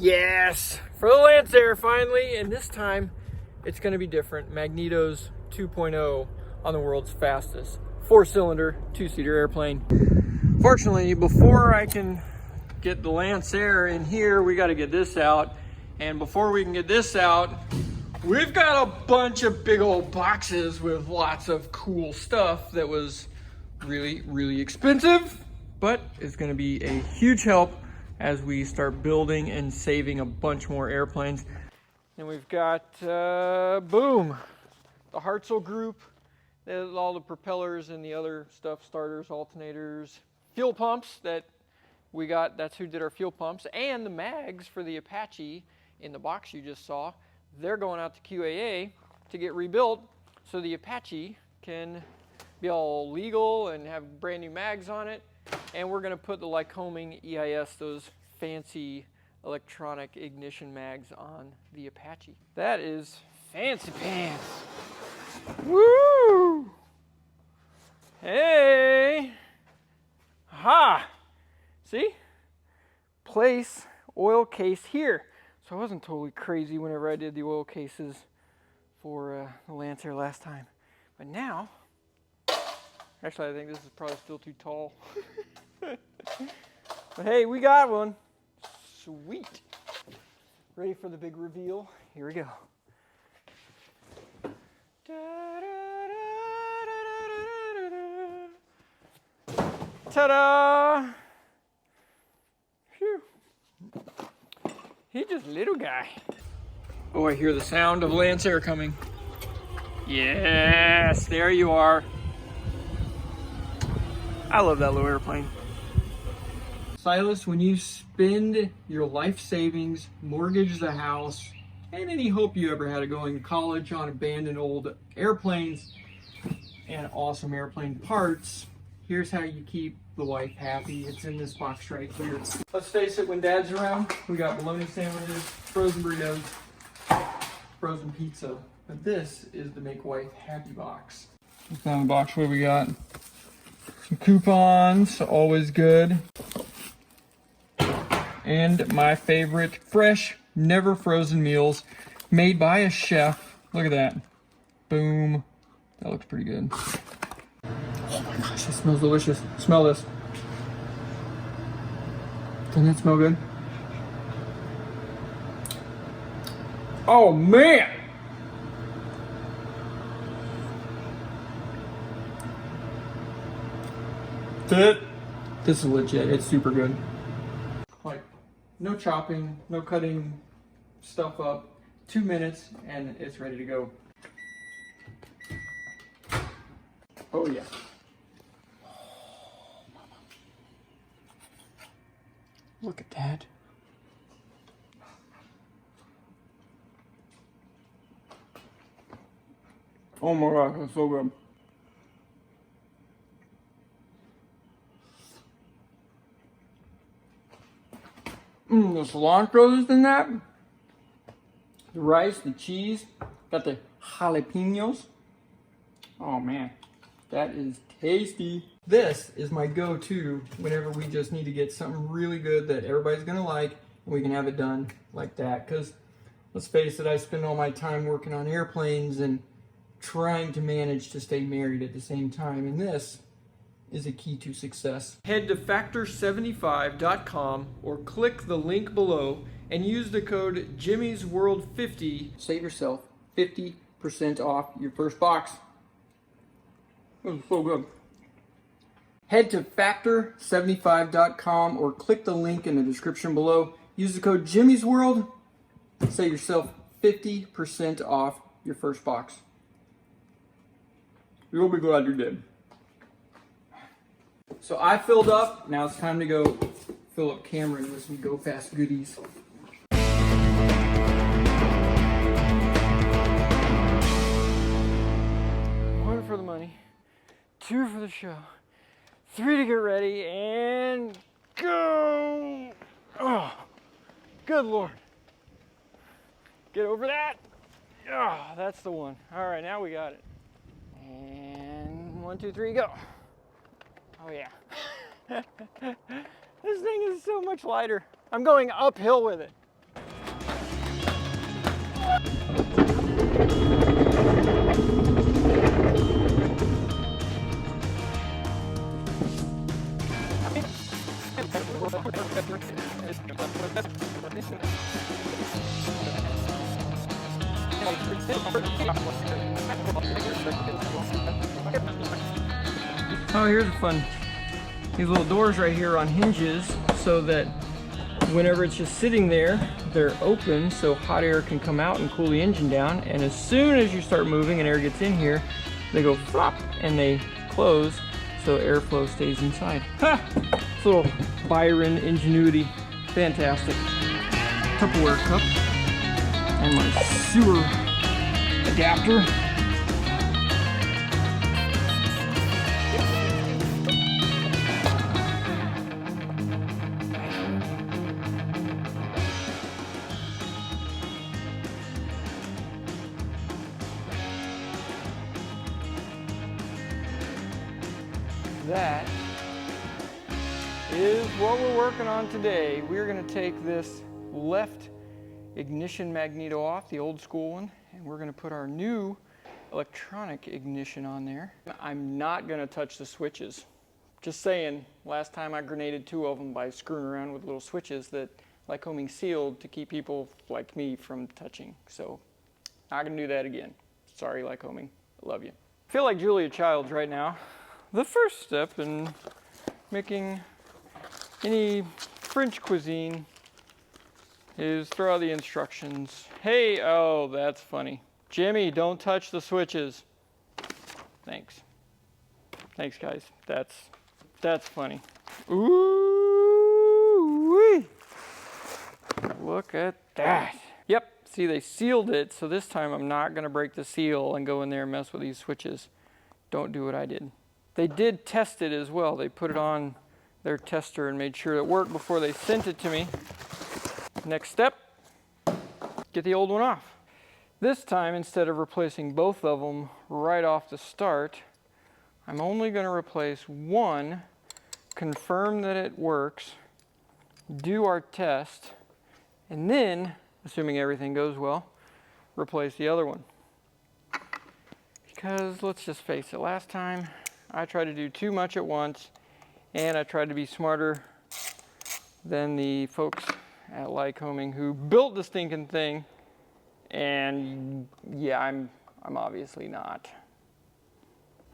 Yes, for the Lancer finally, and this time it's going to be different. Magneto's 2.0 on the world's fastest 4-cylinder 2-seater airplane. Fortunately, before I can get the Lancer in here, we got to get this out. And before we can get this out, we've got a bunch of big old boxes with lots of cool stuff that was really, really expensive, but it's going to be a huge help as we start building and saving a bunch more airplanes. And we've got, boom, the Hartzell group, all the propellers and the other stuff, starters, alternators, fuel pumps that we got, that's who did our fuel pumps, and the mags for the Apache in the box you just saw. They're going out to QAA to get rebuilt so the Apache can be all legal and have brand new mags on it. And we're going to put the Lycoming EIS, those fancy electronic ignition mags, on the Apache. That is fancy pants. Woo! Hey! Ha! See? Place oil case here. So I wasn't totally crazy whenever I did the oil cases for the Lancer last time. But now, actually I think this is probably still too tall. But hey, we got one. Sweet. Ready for the big reveal? Here we go. Ta-da! Phew. He's just a little guy. Oh, I hear the sound of Lancer coming. Yes, there you are. I love that little airplane. Silas, when you spend your life savings, mortgage the house, and any hope you ever had of going to college on abandoned old airplanes and awesome airplane parts, here's how you keep the wife happy. It's in this box right here. Let's face it, when Dad's around, we got bologna sandwiches, frozen burritos, frozen pizza. But this is the Make Wife Happy box. What's down the box? What do we got? Some coupons, always good. And my favorite, fresh, never frozen meals made by a chef. Look at that. Boom. That looks pretty good. Oh my gosh, it smells delicious. Smell this. Doesn't it smell good? Oh man! This is legit. It's super good. Like, no chopping, no cutting stuff up. 2 minutes and it's ready to go. Oh yeah. Look at that. Oh my gosh, that's so good. The cilantro is in that. The rice, the cheese, got the jalapenos. Oh man, that is tasty. This is my go-to whenever we just need to get something really good that everybody's gonna like, and we can have it done like that. Because let's face it, I spend all my time working on airplanes and trying to manage to stay married at the same time, and this is a key to success. Head to factor75.com or click the link below and use the code JimmysWorld50. Save yourself 50% off your first box. This is so good. Head to factor75.com or click the link in the description below. Use the code JimmysWorld. Save yourself 50% off your first box. You'll be glad you did. So I filled up. Now it's time to go fill up Cameron with some Go Fast goodies. One for the money, 2 for the show, 3 to get ready, and go! Oh, good Lord. Get over that. Oh, that's the one. All right, now we got it. And 1, 2, 3, go. Oh yeah. This thing is so much lighter. I'm going uphill with it. Oh, here's a fun. These little doors right here on hinges so that whenever it's just sitting there, they're open so hot air can come out and cool the engine down. And as soon as you start moving and air gets in here, they go flop and they close so airflow stays inside. Ha! This little Byron ingenuity. Fantastic. Tupperware cup. And my sewer adapter. That is what we're working on today. We're going to take this left ignition magneto off, the old school one, and we're going to put our new electronic ignition on there. I'm not going to touch the switches. Just saying, last time I grenaded 2 of them by screwing around with little switches that Lycoming sealed to keep people like me from touching. So, not going to do that again. Sorry, Lycoming. I love you. I feel like Julia Childs right now. The first step in making any French cuisine is throw out the instructions. Hey, oh, that's funny. Jimmy, don't touch the switches. Thanks. Thanks, guys. That's funny. Ooh-wee. Look at that. Yep, see, they sealed it, so this time I'm not going to break the seal and go in there and mess with these switches. Don't do what I did. They did test it as well. They put it on their tester and made sure it worked before they sent it to me. Next step, get the old one off. This time, instead of replacing both of them right off the start, I'm only going to replace one, confirm that it works, do our test, and then, assuming everything goes well, replace the other one. Because let's just face it, last time I tried to do too much at once, and I tried to be smarter than the folks at Lycoming who built the stinking thing, and yeah, I'm obviously not.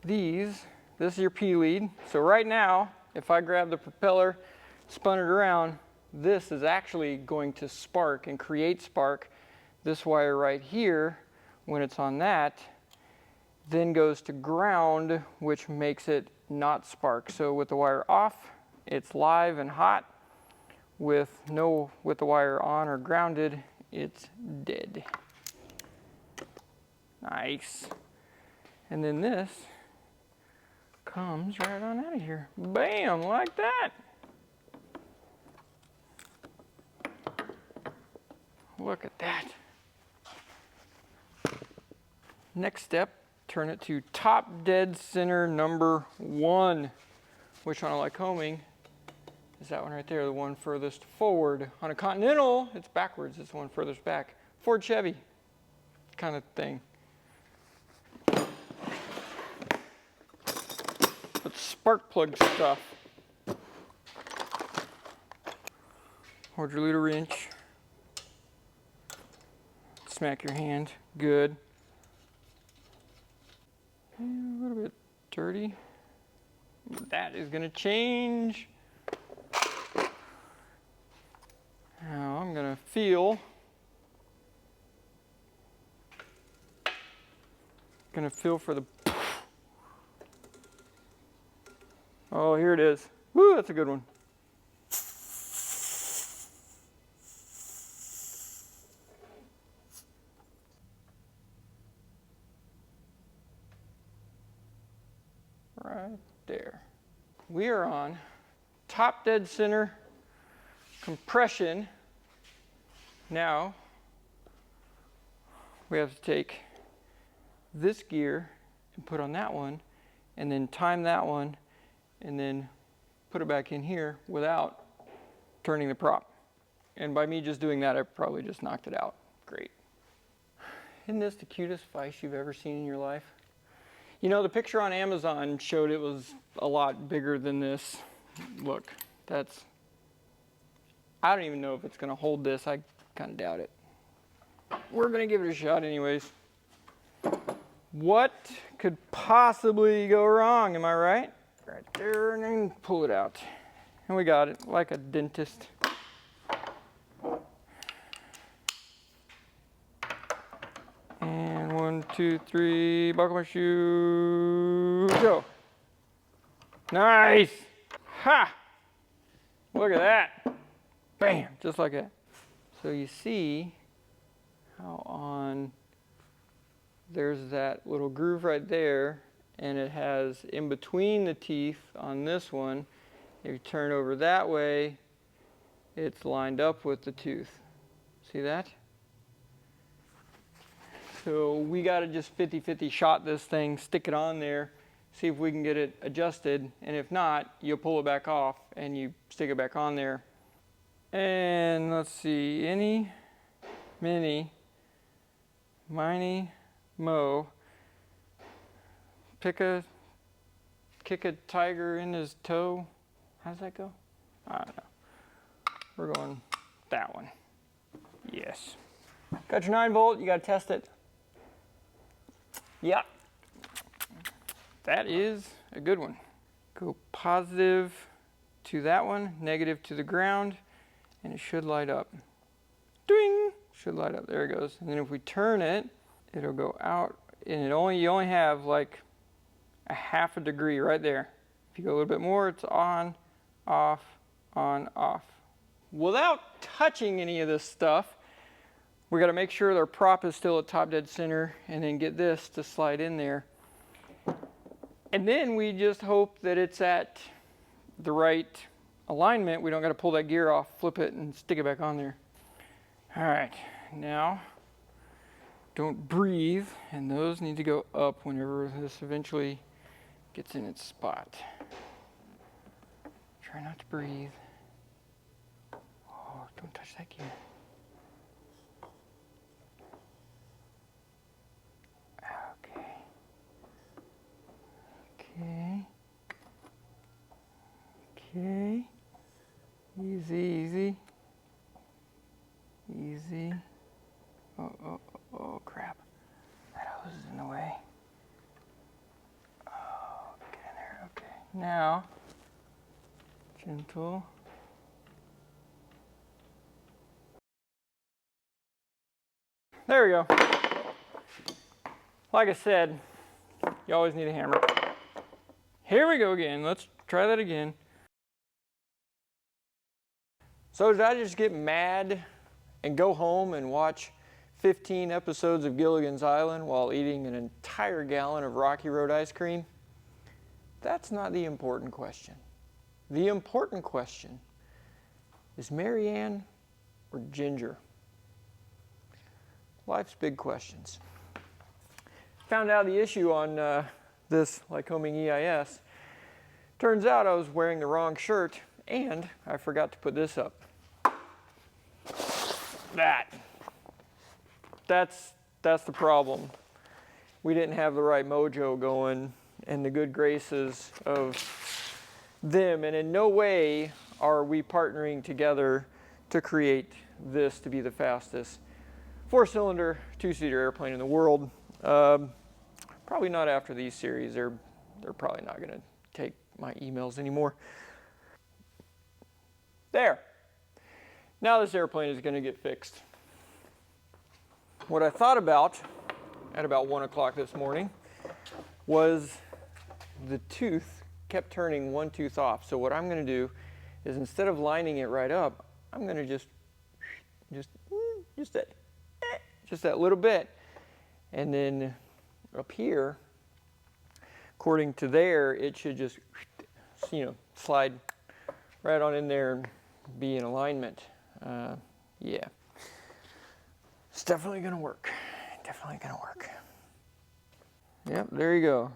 This is your P-lead. So right now, if I grab the propeller, spun it around, this is actually going to spark and create spark. This wire right here, when it's on that, then goes to ground, which makes it not spark. So with the wire off, it's live and hot. With the wire on or grounded, it's dead. Nice. And then this comes right on out of here. Bam, like that. Look at that. Next step, turn it to top dead center number 1, which on a Lycoming is that one right there, the one furthest forward. On a Continental, it's backwards, it's the one furthest back. Ford Chevy kind of thing. That's spark plug stuff. Hold your leader wrench. Smack your hand, good. A little bit dirty. That is going to change. Now I'm going to feel. Going to feel for the. Oh, here it is. Woo, that's a good one. Right there. We are on top dead center compression. Now we have to take this gear and put on that one, and then time that one, and then put it back in here without turning the prop. And by me just doing that, I probably just knocked it out. Great. Isn't this the cutest vise you've ever seen in your life? You know, the picture on Amazon showed it was a lot bigger than this. Look, that's, I don't even know if it's gonna hold this. I kind of doubt it. We're gonna give it a shot anyways. What could possibly go wrong, am I right? Right there, and then pull it out. And we got it, like a dentist. And 1, 2, 3, buckle my shoe, go. Nice! Ha! Look at that. Bam, just like that. So you see how on, there's that little groove right there, and it has in between the teeth on this one, if you turn over that way, it's lined up with the tooth. See that? So we got to just 50-50 shot this thing, stick it on there, see if we can get it adjusted, and if not, you'll pull it back off and you stick it back on there. And let's see, any, mini, miny, mo, kick a tiger in his toe. How does that go? I don't know. We're going that one. Yes. Got your 9-volt, you got to test it. Yeah, that is a good one. Go positive to that one, negative to the ground, and it should light up. Ding! Should light up, there it goes. And then if we turn it, it'll go out, and you only have like a 1/2 degree right there. If you go a little bit more, it's on, off, on, off. Without touching any of this stuff, we got to make sure our prop is still at top dead center, and then get this to slide in there. And then we just hope that it's at the right alignment. We don't got to pull that gear off, flip it, and stick it back on there. All right, now don't breathe, and those need to go up whenever this eventually gets in its spot. Try not to breathe. Oh, don't touch that gear. Okay. Okay. Easy, easy. Easy. Oh, crap. That hose is in the way. Oh, get in there. Okay. Now, gentle. There we go. Like I said, you always need a hammer. Here we go again. Let's try that again. So did I just get mad and go home and watch 15 episodes of Gilligan's Island while eating an entire gallon of Rocky Road ice cream? That's not the important question. The important question is Marianne or Ginger? Life's big questions. Found out the issue on this Lycoming EIS. Turns out I was wearing the wrong shirt, and I forgot to put this up. That's the problem. We didn't have the right mojo going and the good graces of them, and in no way are we partnering together to create this to be the fastest 4-cylinder, 2-seater airplane in the world. Probably not after these series. They're probably not going to take my emails anymore. There. Now this airplane is going to get fixed. What I thought about at about 1 o'clock this morning was the tooth kept turning one tooth off. So what I'm going to do is, instead of lining it right up, I'm going to just that little bit, and then up here, according to there, it should just, slide right on in there and be in alignment. Yeah, it's definitely gonna work. Definitely gonna work. Yep, there you go.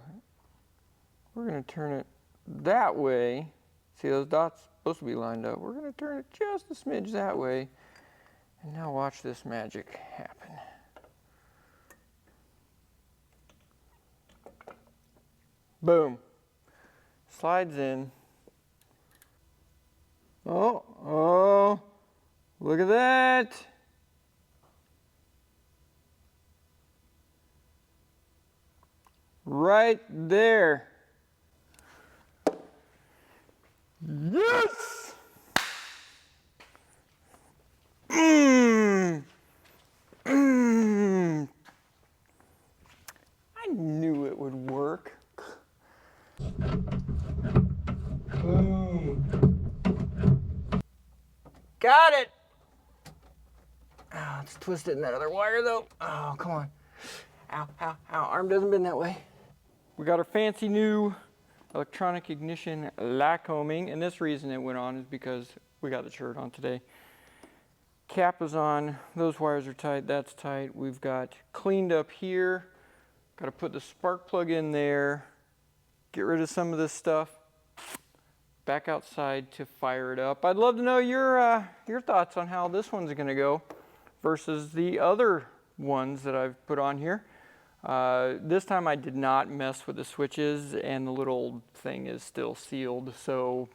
We're gonna turn it that way. See those dots supposed to be lined up. We're gonna turn it just a smidge that way. And now watch this magic happen. Boom. Slides in. Oh, look at that. Right there. Yes! Mmm. Mmm. I knew it would work. Boom. Got it. Oh, it's twisted in that other wire though. Oh, come on. Ow, ow, ow. Arm doesn't bend that way. We got our fancy new electronic ignition light combing, and this reason it went on is because we got the shirt on today. Cap is on, those wires are tight, that's tight. We've got cleaned up here. Got to put the spark plug in there, get rid of some of this stuff, back outside to fire it up. I'd love to know your thoughts on how this one's going to go versus the other ones that I've put on here. This time I did not mess with the switches, and the little thing is still sealed, so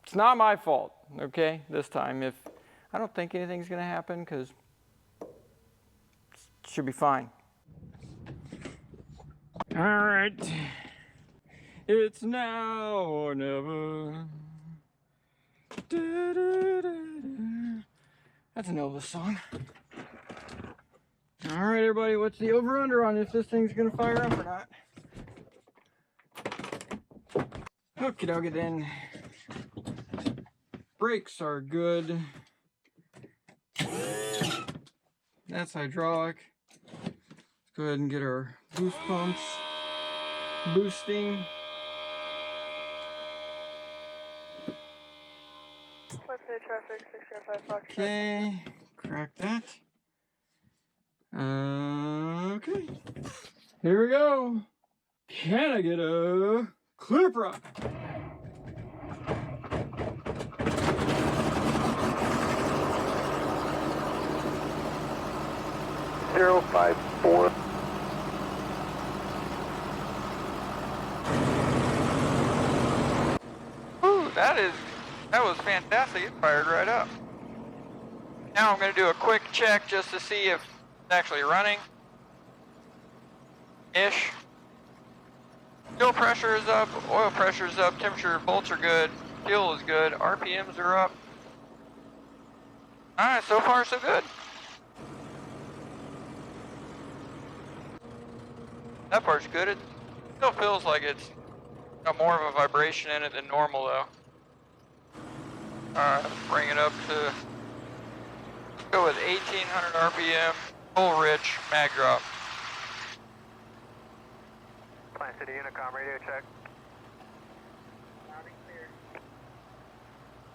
it's not my fault, okay, this time. If I don't think anything's going to happen, because it should be fine. All right, it's now or never. Da, da, da, da. That's an Elvis song. All right, everybody, what's the over-under on if this thing's gonna fire up or not? Okie dokie then. Brakes are good. That's hydraulic. Let's go ahead and get our boost pumps boosting. Okay, crack that. Okay, here we go. Can I get a clear prop? Zero 54. Ooh, that was fantastic. It fired right up. Now I'm going to do a quick check just to see if it's actually running. Ish. Fuel pressure is up, oil pressure is up, temperature, volts are good, fuel is good, RPMs are up. Alright, so far so good. That part's good. It still feels like it's got more of a vibration in it than normal though. Alright, let's bring it up to, go with 1800 RPM, full rich, mag drop. Plant City Unicom, radio check.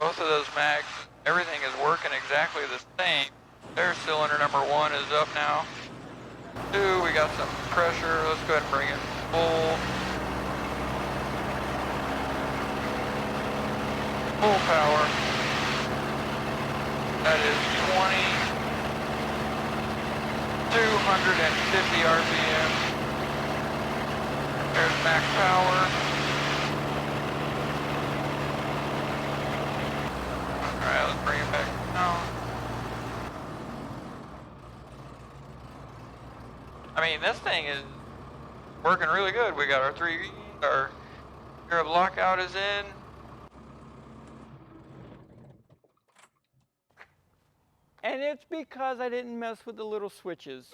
Both of those mags, everything is working exactly the same. Their cylinder number 1 is up now. 2, we got some pressure. Let's go ahead and bring it full. Full power. That is 250 RPM. There's max power. Alright, let's bring it back down. I mean, this thing is working really good. We got our 3, our Arab lockout is in. And it's because I didn't mess with the little switches.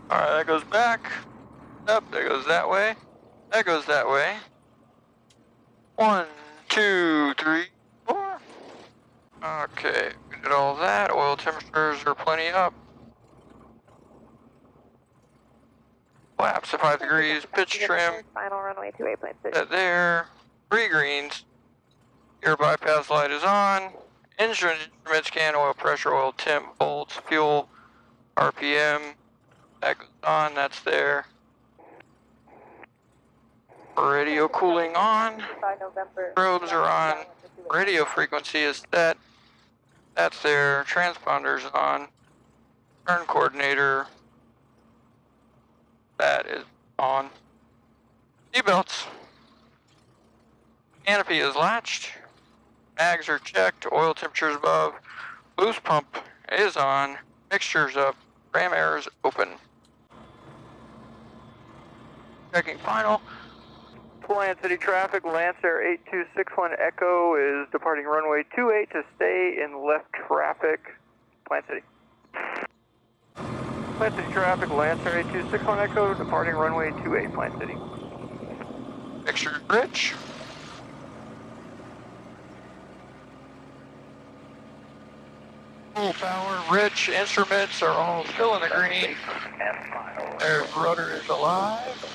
Alright, that goes back. Up, that goes that way. That goes that way. 1, 2, 3, 4. Okay, we did all that. Oil temperatures are plenty up. Flaps at 5 degrees. Pitch trim. Final runway 28.6. That there. 3 greens. Air bypass light is on. Instrument scan, oil pressure, oil temp, volts, fuel, RPM. That goes on, that's there. Radio cooling on. Probes are on. Radio frequency is set. That's there. Transponder's on. Turn coordinator. That is on. Seatbelts. Canopy is latched. Mags are checked. Oil temperature is above. Boost pump is on. Mixture's up. Ram air is open. Checking final. Plant City traffic, Lancer 8261 Echo is departing runway 28 to stay in left traffic. Plant City. Plant City traffic, Lancer 8261 Echo departing runway 28, Plant City. Mixture rich. Full power, rich. Instruments are all still in the green. Their rudder is alive.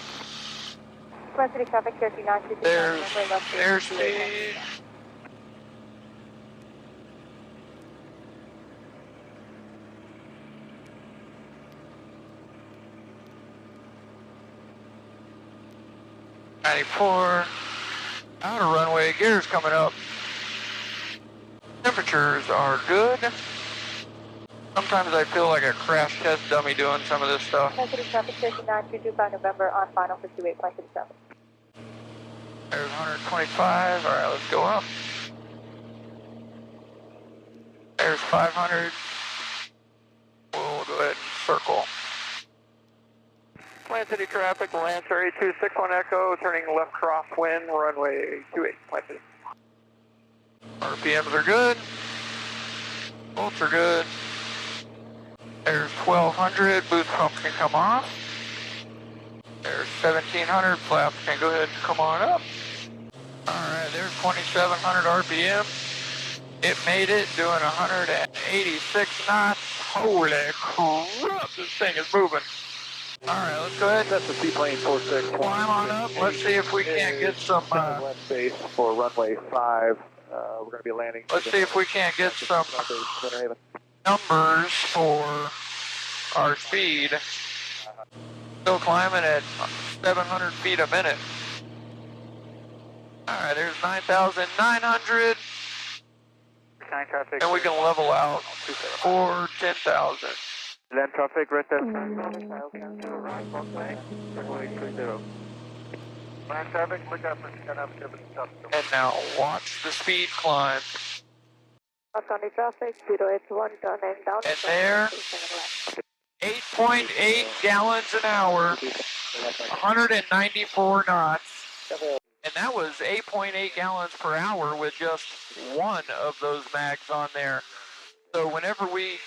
Plant City traffic, Cherokee 922. There's airspeed. Outer runway, gears coming up. Temperatures are good. Sometimes I feel like a crash test dummy doing some of this stuff. Plant City traffic, Cherokee 922 by November on final for 28, Plant City traffic. There's 125. All right, let's go up. There's 500. We'll go ahead and circle. Plant City traffic, Lancer 8261 Echo turning left crosswind, runway 28, Plant City. RPMs are good. Bolts are good. There's 1200. Boost pump can come off. There's 1700. Flaps can go ahead and come on up. Alright, there's 2700 RPM. It made it doing 186 knots. Holy crap, this thing is moving. Alright, let's go ahead. That's the seaplane 46. Climb on up. Let's see if we can't get some. Left base for runway 5. We're going to be landing. Let's see if we can't get some numbers for our speed. Still climbing at 700 feet a minute. Alright, there's 9,900. And we can level out for 10,000. Land traffic, right there. Land traffic, look out for And now watch the speed climb. County traffic, 081, turn and down. And there, 8.8 gallons an hour, 194 knots. And that was 8.8 gallons per hour with just one of those mags on there. So whenever we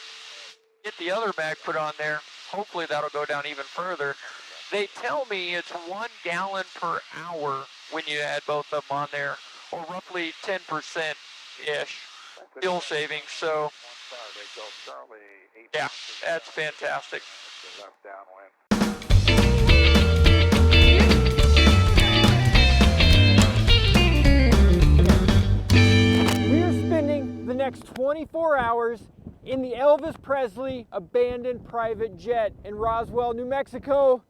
get the other mag put on there, hopefully that'll go down even further. They tell me it's 1 gallon per hour when you add both of them on there, or roughly 10%-ish fuel savings. So, yeah, that's fantastic. We're spending the next 24 hours in the Elvis Presley abandoned private jet in Roswell, New Mexico.